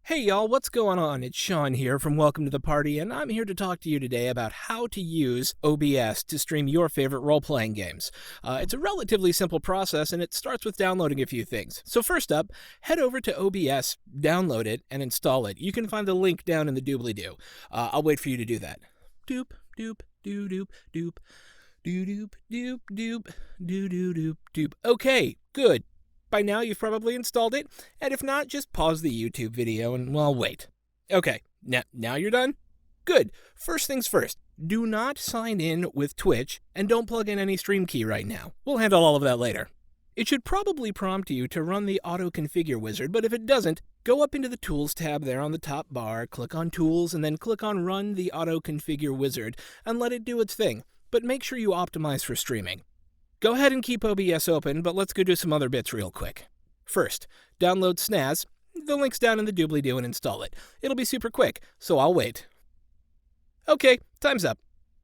Hey y'all, what's going on? It's Sean here from Welcome to the Party, and I'm here to talk to you today about how to use OBS to stream your favorite role-playing games. It's a relatively simple process, and it starts with downloading a few things. So first up, head over to OBS, download it, and install it. You can find the link down in the doobly-doo. I'll wait for you to do that. Doop, doop, doo doop, doop, doo doop, doop, doop, doo doo doop, doop. Okay, good. By now you've probably installed it, and if not, just pause the YouTube video and, well, wait. Okay, now you're done? Good. First things first, do not sign in with Twitch, and don't plug in any stream key right now. We'll handle all of that later. It should probably prompt you to run the Auto Configure wizard, but if it doesn't, go up into the Tools tab there on the top bar, click on Tools, and then click on Run the Auto Configure wizard, and let it do its thing. But make sure you optimize for streaming. Go ahead and keep OBS open, but let's go do some other bits real quick. First, download Snaz. The link's down in the doobly-doo and install it. It'll be super quick, so I'll wait. Okay, time's up.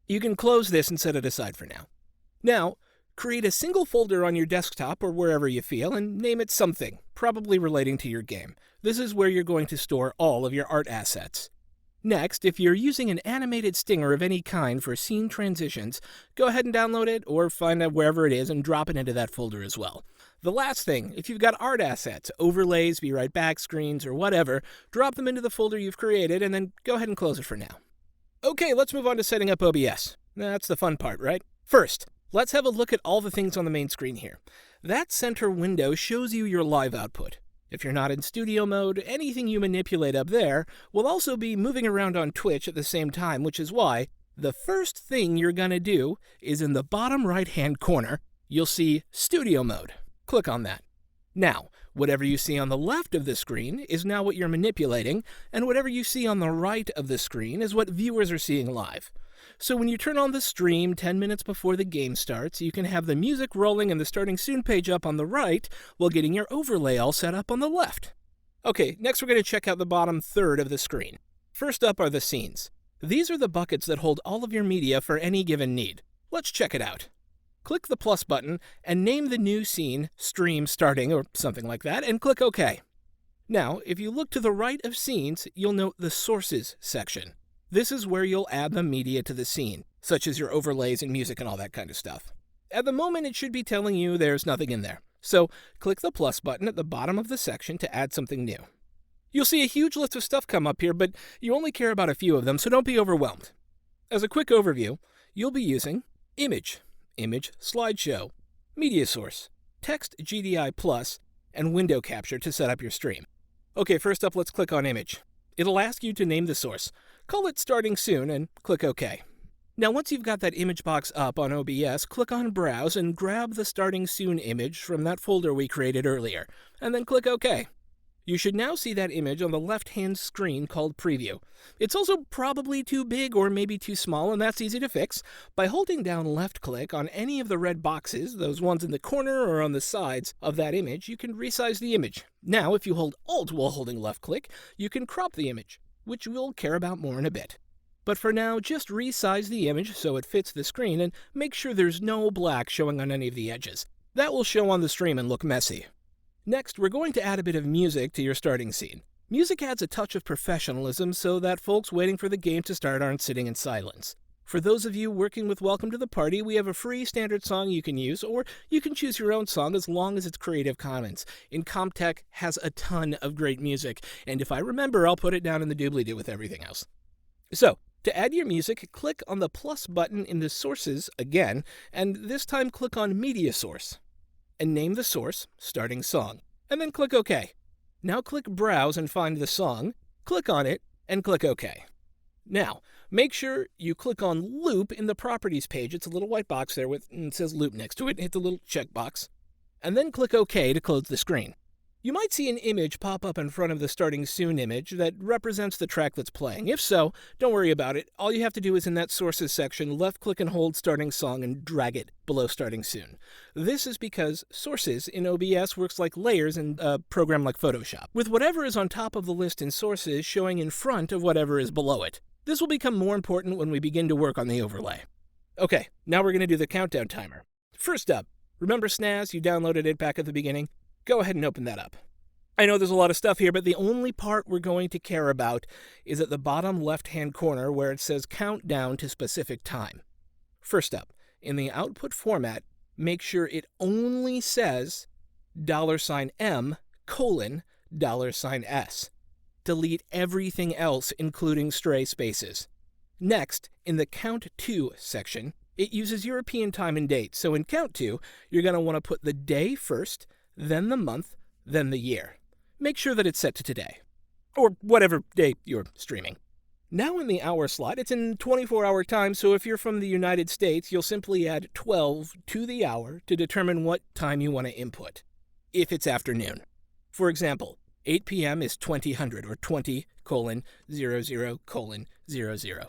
You can close this and set it aside for now. Now, create a single folder on your desktop or wherever you feel and name it something, probably relating to your game. This is where you're going to store all of your art assets. Next, if you're using an animated stinger of any kind for scene transitions, go ahead and download it or find out wherever it is and drop it into that folder as well. The last thing, if you've got art assets, overlays, be right back screens, or whatever, drop them into the folder you've created and then go ahead and close it for now. Okay, let's move on to setting up OBS. That's the fun part, right? First, let's have a look at all the things on the main screen here. That center window shows you your live output. If you're not in studio mode, anything you manipulate up there will also be moving around on Twitch at the same time, which is why the first thing you're going to do is in the bottom right-hand corner, you'll see Studio Mode. Click on that. Now, whatever you see on the left of the screen is now what you're manipulating, and whatever you see on the right of the screen is what viewers are seeing live. So when you turn on the stream 10 minutes before the game starts, you can have the music rolling and the starting soon page up on the right while getting your overlay all set up on the left. Okay, next we're going to check out the bottom third of the screen. First up are the scenes. These are the buckets that hold all of your media for any given need. Let's check it out. Click the plus button and name the new scene Stream Starting or something like that and click OK. Now, if you look to the right of scenes, you'll note the Sources section. This is where you'll add the media to the scene, such as your overlays and music and all that kind of stuff. At the moment, it should be telling you there's nothing in there. So click the plus button at the bottom of the section to add something new. You'll see a huge list of stuff come up here, but you only care about a few of them, so don't be overwhelmed. As a quick overview, you'll be using Image Slideshow, Media Source, Text GDI+, and Window Capture to set up your stream. Okay, first up, let's click on Image. It'll ask you to name the source. Call it Starting Soon and click OK. Now once you've got that image box up on OBS, click on Browse and grab the Starting Soon image from that folder we created earlier, and then click OK. You should now see that image on the left-hand screen called Preview. It's also probably too big or maybe too small, and that's easy to fix. By holding down left-click on any of the red boxes, those ones in the corner or on the sides of that image, you can resize the image. Now, if you hold Alt while holding left-click, you can crop the image, which we'll care about more in a bit. But for now, just resize the image so it fits the screen and make sure there's no black showing on any of the edges. That will show on the stream and look messy. Next, we're going to add a bit of music to your starting scene. Music adds a touch of professionalism so that folks waiting for the game to start aren't sitting in silence. For those of you working with Welcome to the Party, we have a free standard song you can use, or you can choose your own song as long as it's Creative Commons. Incompetech has a ton of great music, and if I remember, I'll put it down in the doobly-doo with everything else. So, to add your music, click on the plus button in the Sources again, and this time click on Media Source. And name the source, Starting Song, and then click OK. Now click Browse and find the song, click on it, and click OK. Now, make sure you click on Loop in the Properties page. It's a little white box there with it says Loop next to it. Hit the little checkbox, and then click OK to close the screen. You might see an image pop up in front of the Starting Soon image that represents the track that's playing. If so, don't worry about it. All you have to do is in that Sources section, left-click and hold Starting Song and drag it below Starting Soon. This is because Sources in OBS works like layers in a program like Photoshop, with whatever is on top of the list in Sources showing in front of whatever is below it. This will become more important when we begin to work on the overlay. Okay, now we're going to do the countdown timer. First up, remember Snaz? You downloaded it back at the beginning? Go ahead and open that up. I know there's a lot of stuff here, but the only part we're going to care about is at the bottom left-hand corner where it says countdown to specific time. First up, in the output format, make sure it only says $M:$ $S. Delete everything else, including stray spaces. Next, in the Count To section, it uses European time and date, so in Count To, you're going to want to put the day first, then the month, then the year. Make sure that it's set to today, or whatever day you're streaming. Now in the hour slot, it's in 24-hour time, so if you're from the United States, you'll simply add 12 to the hour to determine what time you want to input, if it's afternoon. For example, 8 p.m. is 2000, or 20:00:00.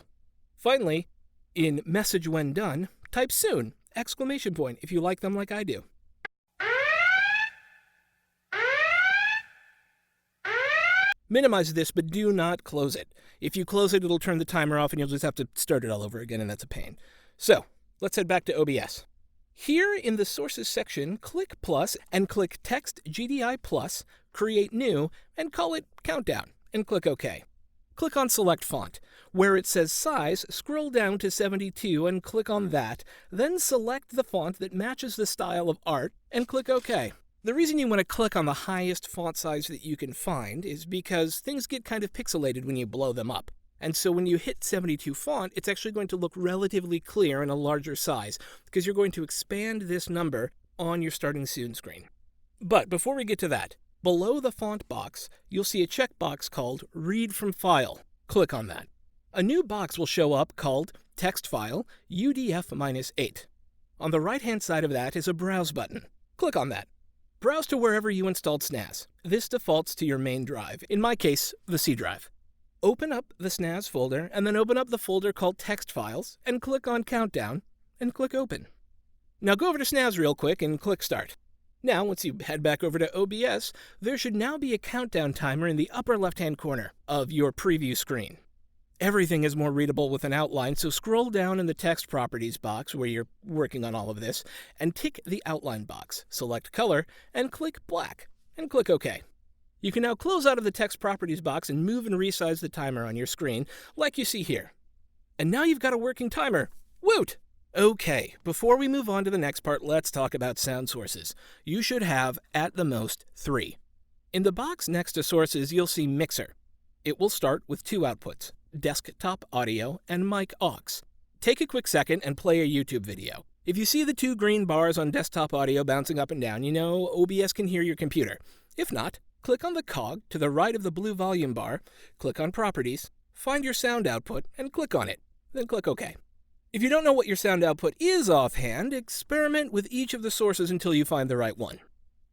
Finally, in message when done, type soon, ! if you like them like I do. Minimize this, but do not close it. If you close it, it'll turn the timer off and you'll just have to start it all over again, and that's a pain. So, let's head back to OBS. Here in the Sources section, click plus and click Text GDI Plus, Create New, and call it Countdown, and click OK. Click on Select Font. Where it says Size, scroll down to 72 and click on that, then select the font that matches the style of art, and click OK. The reason you want to click on the highest font size that you can find is because things get kind of pixelated when you blow them up. And so when you hit 72 font, it's actually going to look relatively clear in a larger size, because you're going to expand this number on your Starting Soon screen. But before we get to that, below the font box, you'll see a checkbox called Read from File. Click on that. A new box will show up called Text File UDF-8. On the right-hand side of that is a Browse button. Click on that. Browse to wherever you installed SNAS. This defaults to your main drive, in my case, the C drive. Open up the SNAS folder, and then open up the folder called Text Files, and click on Countdown, and click Open. Now go over to SNAS real quick and click Start. Now, once you head back over to OBS, there should now be a countdown timer in the upper left-hand corner of your preview screen. Everything is more readable with an outline, so scroll down in the Text Properties box where you're working on all of this, and tick the Outline box, select Color, and click Black, and click OK. You can now close out of the Text Properties box and move and resize the timer on your screen, like you see here. And now you've got a working timer. Woot! Okay, before we move on to the next part, let's talk about sound sources. You should have, at the most, 3. In the box next to Sources, you'll see Mixer. It will start with 2 outputs, desktop audio and mic aux. Take a quick second and play a YouTube video. If you see the 2 green bars on desktop audio bouncing up and down, you know OBS can hear your computer. If not, click on the cog to the right of the blue volume bar, click on Properties, find your sound output, and click on it. Then click OK. If you don't know what your sound output is offhand, experiment with each of the sources until you find the right one.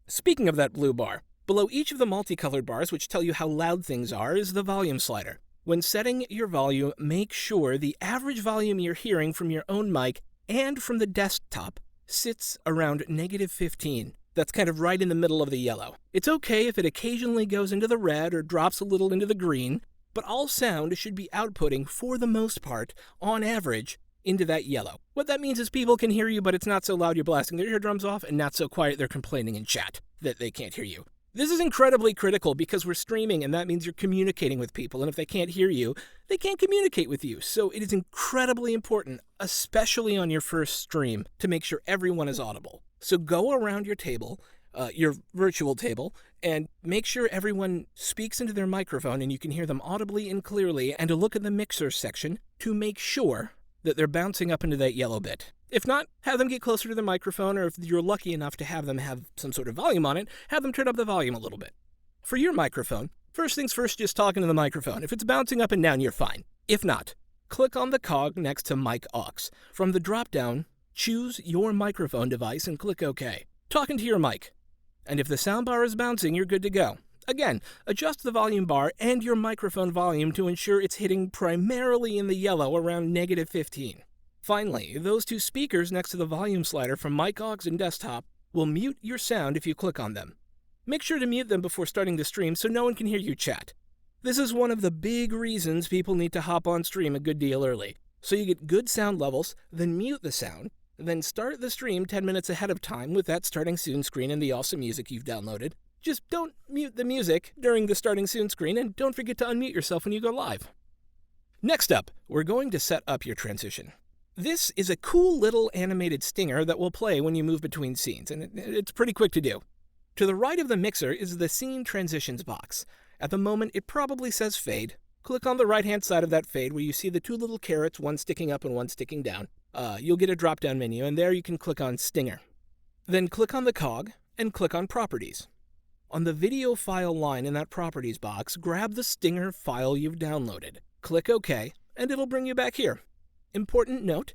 Speaking of that blue bar, below each of the multicolored bars which tell you how loud things are is the volume slider. When setting your volume, make sure the average volume you're hearing from your own mic and from the desktop sits around -15. That's kind of right in the middle of the yellow. It's okay if it occasionally goes into the red or drops a little into the green, but all sound should be outputting, for the most part, on average, into that yellow. What that means is people can hear you, but it's not so loud you're blasting their eardrums off, and not so quiet they're complaining in chat that they can't hear you. This is incredibly critical because we're streaming, and that means you're communicating with people, and if they can't hear you, they can't communicate with you. So it is incredibly important, especially on your first stream, to make sure everyone is audible. So go around your table, your virtual table, and make sure everyone speaks into their microphone and you can hear them audibly and clearly, and to look at the mixer section to make sure that they're bouncing up into that yellow bit. If not, have them get closer to the microphone, or if you're lucky enough to have them have some sort of volume on it, have them turn up the volume a little bit. For your microphone, first things first, just talking to the microphone. If it's bouncing up and down, you're fine. If not, click on the cog next to Mic Aux. From the drop-down, choose your microphone device and click OK. Talking to your mic. And if the soundbar is bouncing, you're good to go. Again, adjust the volume bar and your microphone volume to ensure it's hitting primarily in the yellow around -15. Finally, those 2 speakers next to the volume slider from Mic Aux and desktop will mute your sound if you click on them. Make sure to mute them before starting the stream so no one can hear you chat. This is one of the big reasons people need to hop on stream a good deal early. So you get good sound levels, then mute the sound, then start the stream 10 minutes ahead of time with that Starting Soon screen and the awesome music you've downloaded. Just don't mute the music during the starting soon screen, and don't forget to unmute yourself when you go live. Next up, we're going to set up your transition. This is a cool little animated stinger that will play when you move between scenes, and it's pretty quick to do. To the right of the mixer is the Scene Transitions box. At the moment, it probably says Fade. Click on the right-hand side of that fade where you see the two little carrots, one sticking up and one sticking down. You'll get a drop-down menu, and there you can click on Stinger. Then click on the cog and click on Properties. On the video file line in that Properties box, grab the Stinger file you've downloaded. Click OK, and it'll bring you back here. Important note,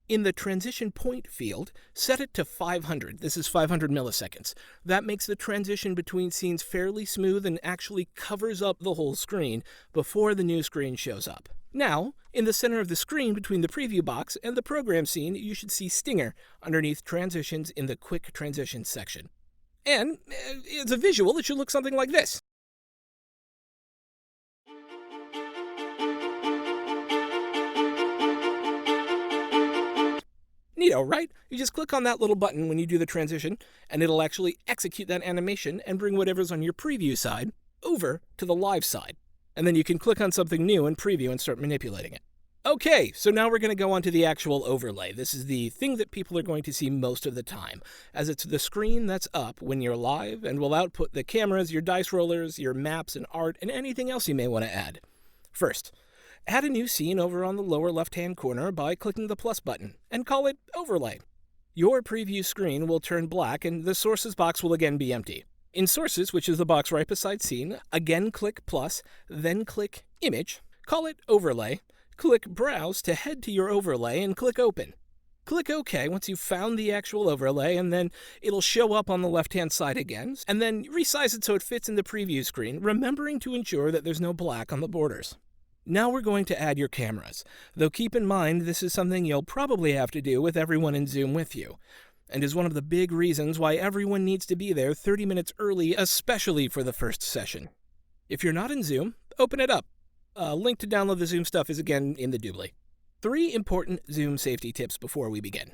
in the transition point field, set it to 500. This is 500 milliseconds. That makes the transition between scenes fairly smooth and actually covers up the whole screen before the new screen shows up. Now, in the center of the screen between the preview box and the program scene, you should see Stinger underneath Transitions in the Quick Transitions section. And as a visual, it should look something like this. Neato, right? You just click on that little button when you do the transition, and it'll actually execute that animation and bring whatever's on your preview side over to the live side. And then you can click on something new in preview and start manipulating it. Okay, so now we're going to go on to the actual overlay. This is the thing that people are going to see most of the time, as it's the screen that's up when you're live and will output the cameras, your dice rollers, your maps and art, and anything else you may want to add. First, add a new scene over on the lower left-hand corner by clicking the plus button, and call it Overlay. Your preview screen will turn black, and the Sources box will again be empty. In Sources, which is the box right beside Scene, again click Plus, then click Image, call it Overlay, click Browse to head to your overlay, and click Open. Click OK once you've found the actual overlay, and then it'll show up on the left-hand side again, and then resize it so it fits in the preview screen, remembering to ensure that there's no black on the borders. Now we're going to add your cameras, though keep in mind this is something you'll probably have to do with everyone in Zoom with you, and is one of the big reasons why everyone needs to be there 30 minutes early, especially for the first session. If you're not in Zoom, open it up. Link to download the Zoom stuff is again in the doobly. 3 important Zoom safety tips before we begin.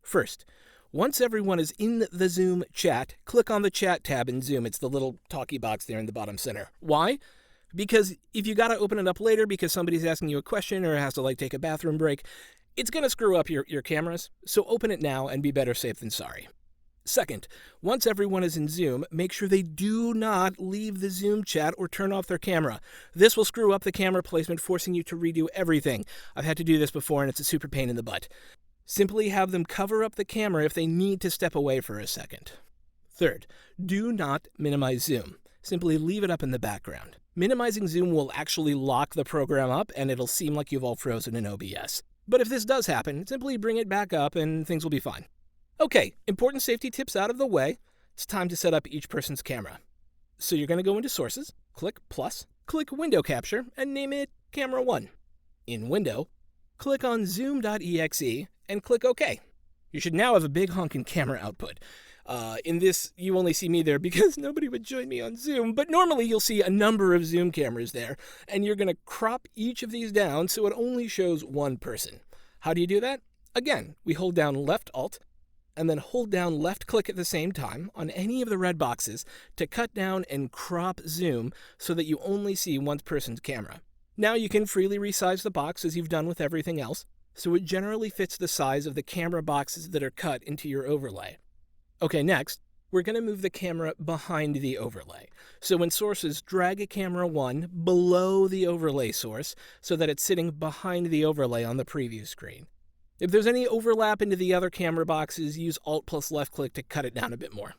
First, once everyone is in the Zoom chat, click on the Chat tab in Zoom. It's the little talkie box there in the bottom center. Why? Because if you gotta open it up later because somebody's asking you a question or has to take a bathroom break, it's gonna screw up your cameras, so open it now and be better safe than sorry. Second, once everyone is in Zoom, make sure they do not leave the Zoom chat or turn off their camera. This will screw up the camera placement, forcing you to redo everything. I've had to do this before and it's a super pain in the butt. Simply have them cover up the camera if they need to step away for a second. Third, do not minimize Zoom. Simply leave it up in the background. Minimizing Zoom will actually lock the program up and it'll seem like you've all frozen in OBS. But if this does happen, simply bring it back up and things will be fine. Okay, important safety tips out of the way. It's time to set up each person's camera. So you're going to go into Sources, click Plus, click Window Capture, and name it Camera 1. In Window, click on Zoom.exe and click OK. You should now have a big honking camera output. In this, you only see me there because nobody would join me on Zoom, but normally you'll see a number of Zoom cameras there, and you're going to crop each of these down so it only shows one person. How do you do that? Again, we hold down Left Alt, and then hold down left click at the same time on any of the red boxes to cut down and crop Zoom so that you only see one person's camera. Now you can freely resize the box as you've done with everything else, so it generally fits the size of the camera boxes that are cut into your overlay. Okay, next, we're going to move the camera behind the overlay. So in Sources, drag a camera 1 below the overlay source so that it's sitting behind the overlay on the preview screen. If there's any overlap into the other camera boxes, use Alt plus left click to cut it down a bit more.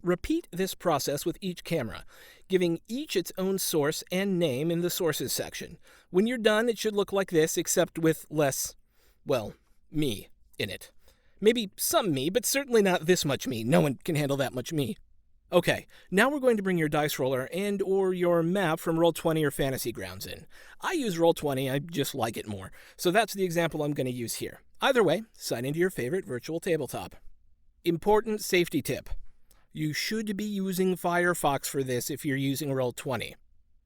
Repeat this process with each camera, giving each its own source and name in the Sources section. When you're done, it should look like this, except with less, well, me in it. Maybe some me, but certainly not this much me. No one can handle that much me. Okay, now we're going to bring your dice roller and or your map from Roll20 or Fantasy Grounds in. I use Roll20, I just like it more. So that's the example I'm going to use here. Either way, sign into your favorite virtual tabletop. Important safety tip. You should be using Firefox for this if you're using Roll20.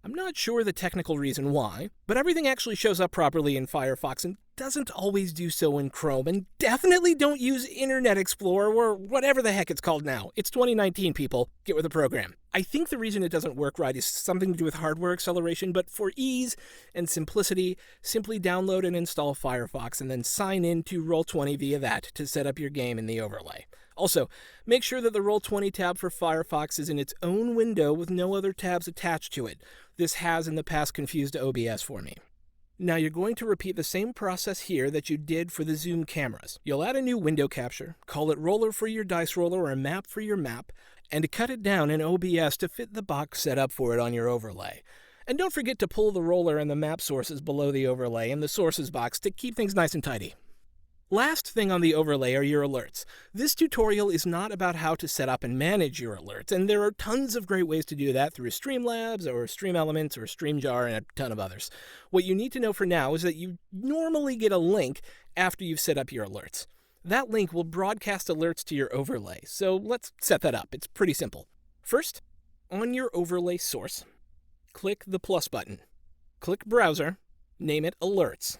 I'm not sure the technical reason why, but everything actually shows up properly in Firefox and doesn't always do so in Chrome, and definitely don't use Internet Explorer or whatever the heck it's called now. It's 2019, people. Get with the program. I think the reason it doesn't work right is something to do with hardware acceleration, but for ease and simplicity, simply download and install Firefox and then sign in to Roll20 via that to set up your game in the overlay. Also, make sure that the Roll20 tab for Firefox is in its own window with no other tabs attached to it. This has in the past confused OBS for me. Now you're going to repeat the same process here that you did for the zoom cameras. You'll add a new window capture, call it roller for your dice roller or a map for your map, and cut it down in OBS to fit the box set up for it on your overlay. And don't forget to pull the roller and the map sources below the overlay and the sources box to keep things nice and tidy. Last thing on the overlay are your alerts. This tutorial is not about how to set up and manage your alerts, and there are tons of great ways to do that through Streamlabs or StreamElements or StreamJar and a ton of others. What you need to know for now is that you normally get a link after you've set up your alerts. That link will broadcast alerts to your overlay, so let's set that up. It's pretty simple. First, on your overlay source, click the plus button. Click Browser, name it Alerts.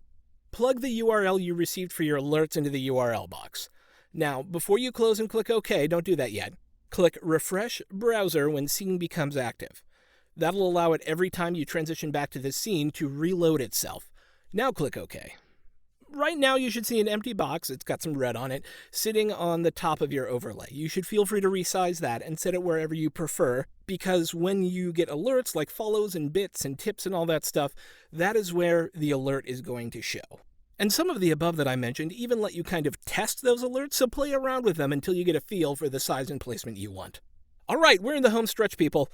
Plug the URL you received for your alerts into the URL box. Now, before you close and click OK, don't do that yet. Click Refresh Browser when scene becomes active. That'll allow it every time you transition back to the scene to reload itself. Now click OK. Right now you should see an empty box, it's got some red on it, sitting on the top of your overlay. You should feel free to resize that and set it wherever you prefer, because when you get alerts like follows and bits and tips and all that stuff, that is where the alert is going to show. And some of the above that I mentioned even let you kind of test those alerts, so play around with them until you get a feel for the size and placement you want. Alright, we're in the home stretch, people.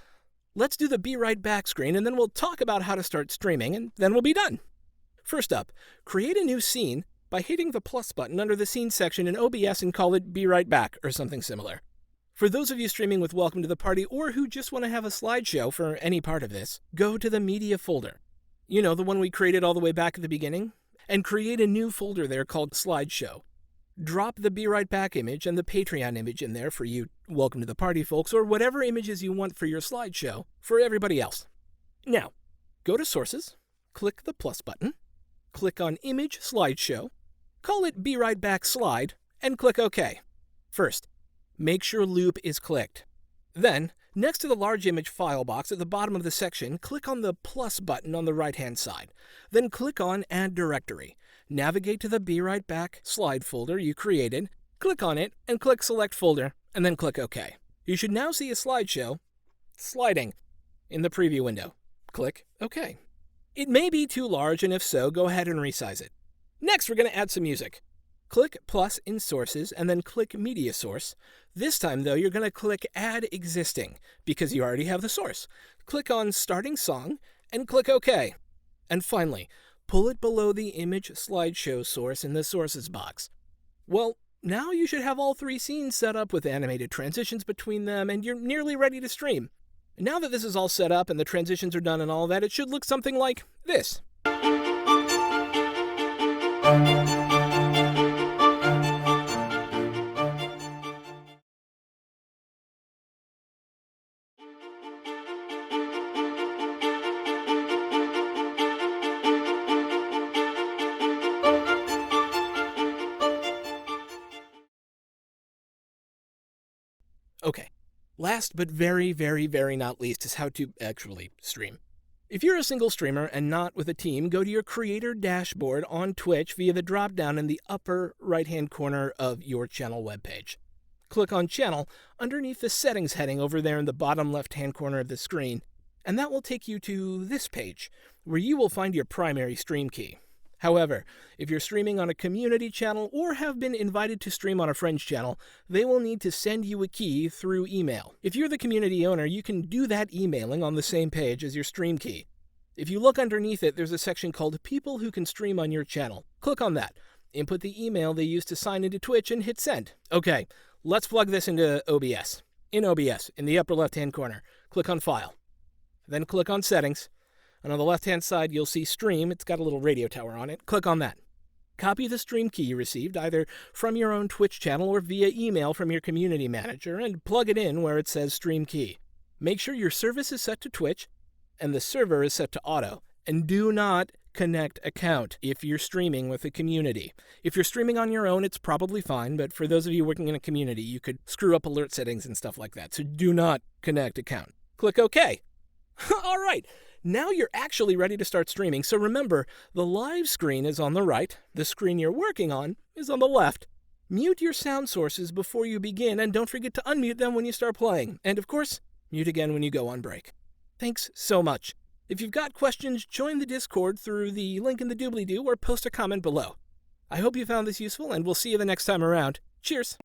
Let's do the Be Right Back screen, and then we'll talk about how to start streaming, and then we'll be done. First up, create a new scene by hitting the plus button under the scene section in OBS and call it Be Right Back or something similar. For those of you streaming with Welcome to the Party or who just want to have a slideshow for any part of this, go to the Media folder. You know, the one we created all the way back at the beginning? And create a new folder there called Slideshow. Drop the Be Right Back image and the Patreon image in there for you Welcome to the Party folks, or whatever images you want for your slideshow for everybody else. Now, go to Sources, click the plus button, click on Image Slideshow, call it Be Right Back Slide, and click OK. First, make sure Loop is clicked. Then, next to the large image file box at the bottom of the section, click on the plus button on the right-hand side. Then click on Add Directory. Navigate to the Be Right Back slide folder you created, click on it, and click Select Folder, and then click OK. You should now see a slideshow sliding in the preview window. Click OK. It may be too large, and if so, go ahead and resize it. Next, we're going to add some music. Click plus in Sources, and then click Media Source. This time, though, you're going to click Add Existing, because you already have the source. Click on Starting Song, and click OK. And finally, pull it below the image slideshow source in the Sources box. Well, now you should have all three scenes set up with animated transitions between them, and you're nearly ready to stream. Now that this is all set up and the transitions are done and all that, it should look something like this. Okay, last but very not least is how to actually stream. If you're a single streamer and not with a team, go to your creator dashboard on Twitch via the drop-down in the upper right-hand corner of your channel webpage. Click on Channel underneath the Settings heading over there in the bottom left-hand corner of the screen, and that will take you to this page, where you will find your primary stream key. However, if you're streaming on a community channel or have been invited to stream on a friend's channel, they will need to send you a key through email. If you're the community owner, you can do that emailing on the same page as your stream key. If you look underneath it, there's a section called People Who Can Stream on Your Channel. Click on that. Input the email they use to sign into Twitch and hit send. Okay, let's plug this into OBS. In OBS, in the upper left-hand corner, click on File. Then click on Settings. And on the left-hand side, you'll see Stream. It's got a little radio tower on it. Click on that. Copy the stream key you received, either from your own Twitch channel or via email from your community manager, and plug it in where it says Stream Key. Make sure your service is set to Twitch, and the server is set to Auto, And do not connect account if you're streaming with a community. If you're streaming on your own, it's probably fine, but for those of you working in a community, you could screw up alert settings and stuff like that. So do not connect account. Click OK. All right, now you're actually ready to start streaming. So remember, the live screen is on the right. The screen you're working on is on the left. Mute your sound sources before you begin, and don't forget to unmute them when you start playing. And of course, mute again when you go on break. Thanks so much. If you've got questions, join the Discord through the link in the doobly-doo or post a comment below. I hope you found this useful, and we'll see you the next time around. Cheers!